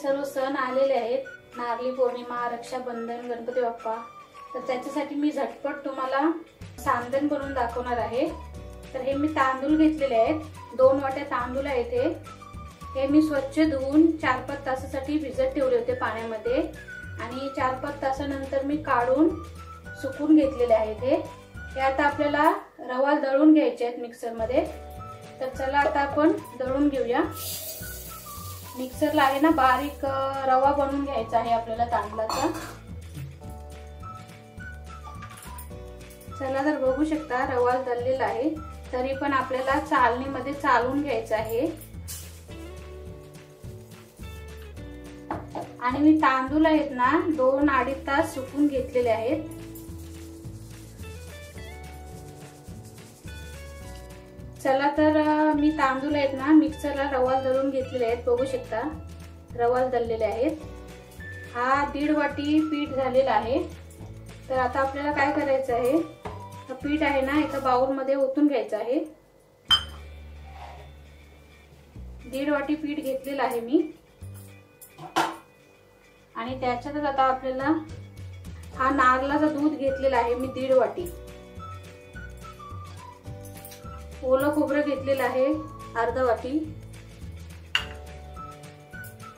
सर्व सण आलेले आहेत, नारळी पौर्णिमा, रक्षाबंधन, गणपती बाप्पा. तर त्याच्यासाठी मी झटपट तुम्हाला सांदन बनवून दाखवणार आहे. तर हे मी तांदूळ घेतलेले आहेत, 2 वाट्या तांदूळ आहेत. हे मी स्वच्छ धुवून 4-5 तासासाठी भिजत ठेवले होते पाण्यामध्ये आणि 4-5 तासानंतर मी काढून सुकून घेतलेले आहेत. हे आता आपल्याला रवा दळून घ्यायचे आहेत मिक्सर मध्ये. तर चला आता आपण दळून घेऊया. मिक्सरला आहे ना बारीक रवा बनवून घ्यायचा आहे आपल्याला तांदळाचा. चला तर बघू शकता रवा दळलेला आहे, तरी पण आपल्याला चालणीमध्ये चालून घ्यायचं आहे. आणि मी तांदूळ आहेत ना 2-2.5 तास सुकून घेतलेले आहेत. चला तर मी तांदूळ आहेत ना मिक्सरला रवा दळून घेतलेले आहेत. बघू शकता रवा दळलेले आहेत. हा 1.5 वाटी पीठ झालेला आहे. तर आता आपल्याला काय करायचं आहे, हा पीठ आहे ना एका बाउल मध्ये ओतून घ्यायचं आहे. 1.5 वाटी पीठ घेतलेलं आहे मी. आणि त्याच्यातच आता आपल्याला हा नारळाचं दूध घेतलेला आहे मी 1.5 वाटी. ओलं खोबरं घेतलेलं आहे 1/2 वाटी.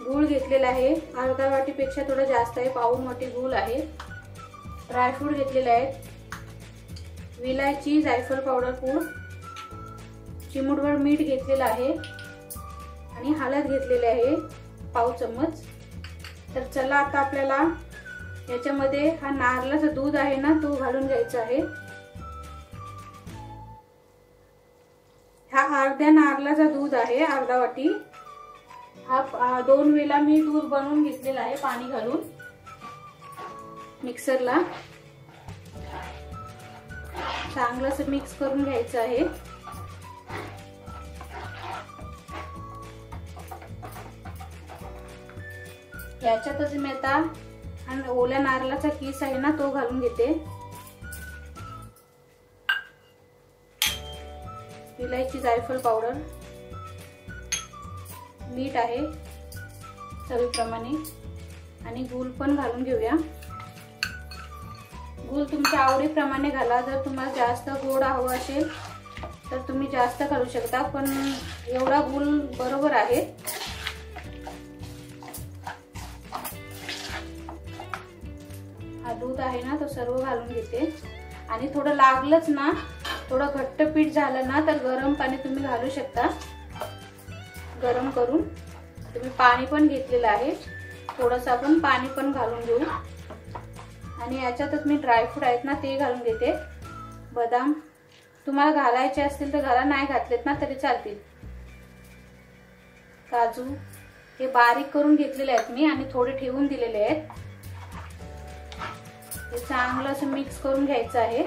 गूळ घेतलेला आहे 1/2 वाटीपेक्षा थोडं जास्त आहे, 1/4 वाटी गूळ आहे. ड्रायफ्रूट घेतलेले आहेत, विलायची, जायफळ पावडर पूड, चिमूटभर मीठ घेतलेलं आहे आणि हळद घेतलेली आहे 1/4 चम्मच. तर चला आता आपल्याला याच्यामध्ये हा नारळाचं दूध आहे ना तो घालून घ्यायचा आहे. हा अर्ध्या नारळाचा दूध आहे 1/2 वाटी. हा 2 वेळा मी दूध बनवून घेतलेला आहे पाणी घालून मिक्सरला. चांगलं असं मिक्स करून घ्यायचं आहे. याच्यातच मी आता ओल्या नारळाचा किस आहे ना तो घालून घेते. विलायची, जायफळ पावडर, मीठ आहे चवीप्रमाणे आणि गूळ पण घालून घेऊया. गूळ तुमच्या आवडीप्रमाणे घाला. जर तुम्हाला जास्त गोड हवं असेल तर तुम्ही जास्त घालू शकता, पण एवढा गूळ बरोबर आहे. हा दूध आहे ना तो सर्व घालून घेते. आणि थोडं लागलंच ना, थोडं घट्ट पीठ झालं ना तर गरम पाणी तुम्ही घालू शकता. गरम करून तुम्ही पाणी पण घेतलेलं आहे, थोडंसं आपण पाणी पण घालून घेऊ. आणि याच्यातच मी ड्रायफ्रूट आहेत ना ते घालून घेते. बदाम तुम्हाला घालायचे असतील तर घाला, नाही घातलेत ना तरी चालतील. काजू हे बारीक करून घेतलेले आहेत मी आणि थोडे ठेवून दिलेले आहेत. हे चांगलं असं मिक्स करून घ्यायचं आहे.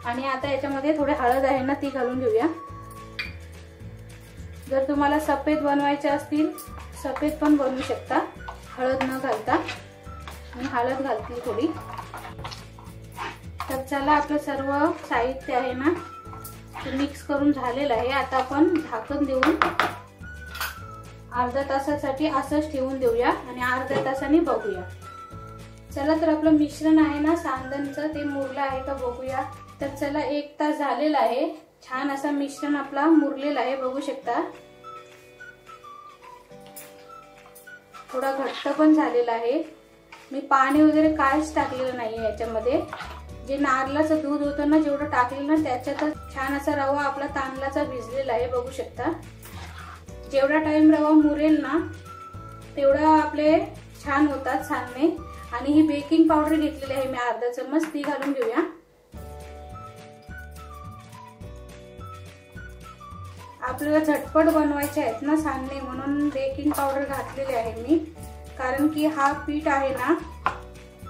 आणि आता याच्यामध्ये थोडी हळद आहे ना ती घालून घेऊया. जर तुम्हाला सफेद बनवायचे असतील सफेद पण बनवू शकता हळद न घालता. मी हळद घालते थोडी. तर चला आपलं सर्व साहित्य आहे ना ते मिक्स करून झालेलं आहे. आता आपण झाकण देऊन अर्ध्या तासासाठी असंच ठेवून देऊया आणि अर्ध्या तासाने बघूया. चला तर आपलं मिश्रण आहे ना सांदनचं ते मुरलं आहे का बघूया. तर चला 1 तास झालेला आहे. छान असं मिश्रण आपला मुरलेलं आहे, बघू शकता. थोडा घट्ट पण झालेला आहे. मी पाणी वगैरे काहीच टाकलेलं नाहीये याच्यामध्ये. जे नारळाचं दूध होतं ना जेवढं टाकलेलं ना त्याच्यातच छान असा रवा आपला तांदळाचा भिजलेला आहे, बघू शकता. जेवढा टाइम रवा मुरेल ना तेवढा आपले छान होतात सांडणे. आणि ही बेकिंग पावडर घेतलेली आहे मी 1/2 चम्मच, ती घालून घेऊया. आपल्याला झटपट बनवायचे आहेत ना सांडणे, म्हणून बेकिंग पावडर घातलेली आहे मी. कारण की हा पीठ आहे ना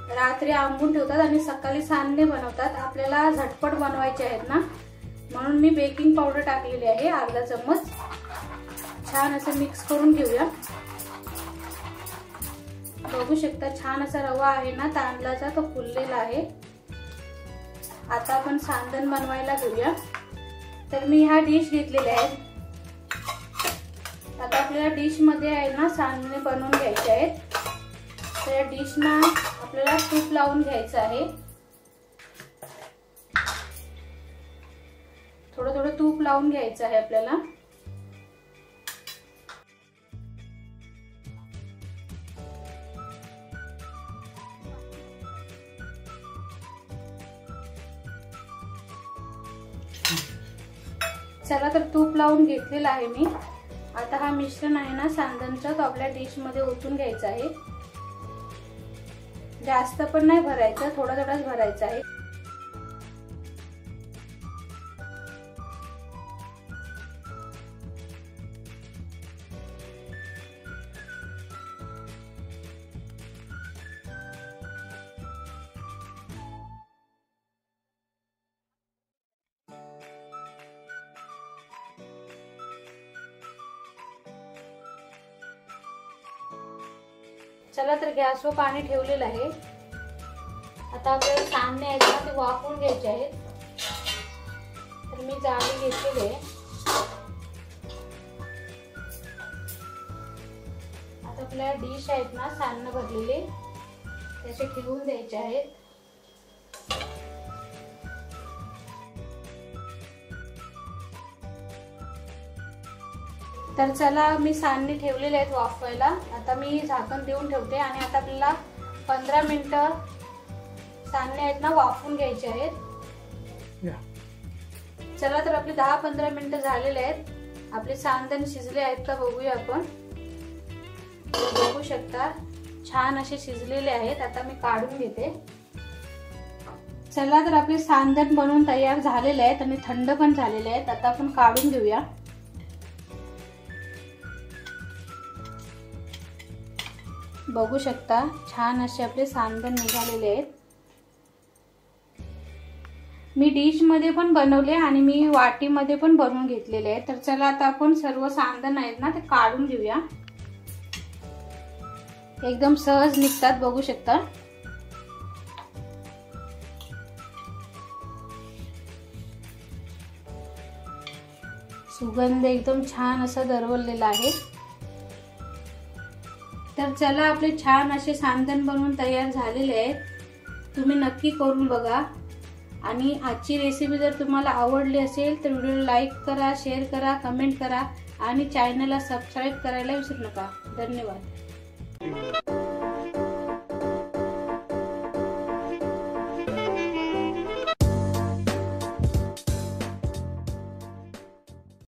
रात्री आंबून ठेवतात आणि सकाळी सांडणे बनवतात. आपल्याला झटपट बनवायचे आहेत ना म्हणून मी बेकिंग पावडर टाकलेली आहे 1/2 चम्मच. छान असं मिक्स करून घेऊया. बघू शकता छान असा रवा आहे ना तांदळाचा तो फुललेला आहे. आता आपण सांडण बनवायला घेऊया. तर मी हा डिश घेतलेले आहे आता आपल्याला डिश मध्ये आहे ना सांडणे बनवून घ्यायचे आहेत. तर या डिशना आपल्याला तूप लावून घ्यायचं आहे. थोडं थोडं तूप लावून घ्यायचं आहे आपल्याला. चला तर तूप लावून घेतलेलं आहे मी. आता हा मिश्रण आहे ना सांडणचा तो आपल्या डिश मध्ये ओतून घ्यायचा आहे. जास्त पण नाही भरायचं, थोडा थोडाच भरायचा आहे. चला तर गॅसवर पाणी ठेवलेलं आहे. आता आपल्याला सांडणे आहेत ना ते वाफवून घ्यायचे आहेत. तर मी जाळी घेतलेली आहे. आता आपल्या डिश आहेत ना सांडणं भरलेले त्याचे ठेवून द्यायचे आहेत. तर चला मी सांडणे ठेवलेले आहेत वाफवायला. आता मी झाकण देऊन ठेवते आणि आता आपल्याला 15 मिनिटं सांडणे आहेत ना वाफवून घ्यायचे आहेत. चला तर आपले 10-15 मिनिटं झालेले आहेत. आपले सांडण शिजले आहेत का बघूया आपण. बघू शकता छान असे शिजलेले आहेत. आता मी काढून घेते. चला तर आपले सांडण बनवून तयार झालेले आहेत आणि थंड पण झालेले आहेत. आता आपण काढून घेऊया. बघू शकता छान असे आपले सांडण निघालेले आहेत. मी डिश मध्ये पण बनवले आणि मी वाटीमध्ये पण बनवून घेतलेले आहेत. तर चला आता आपण सर्व सांडण आहेत ना ते काढून घेऊया. एकदम सहज निघतात बघू शकता. सुगंध एकदम छान असा दरवळलेला आहे. तर चला आपले छान असे सांडण बनवून तयार झालेले आहेत. तुम्ही नक्की करून बघा. आणि आजची रेसिपी जर तुम्हाला आवडली असेल तर व्हिडिओला लाईक करा, शेअर करा, कमेंट करा आणि चॅनलला सबस्क्राईब करायला विसरू नका. धन्यवाद.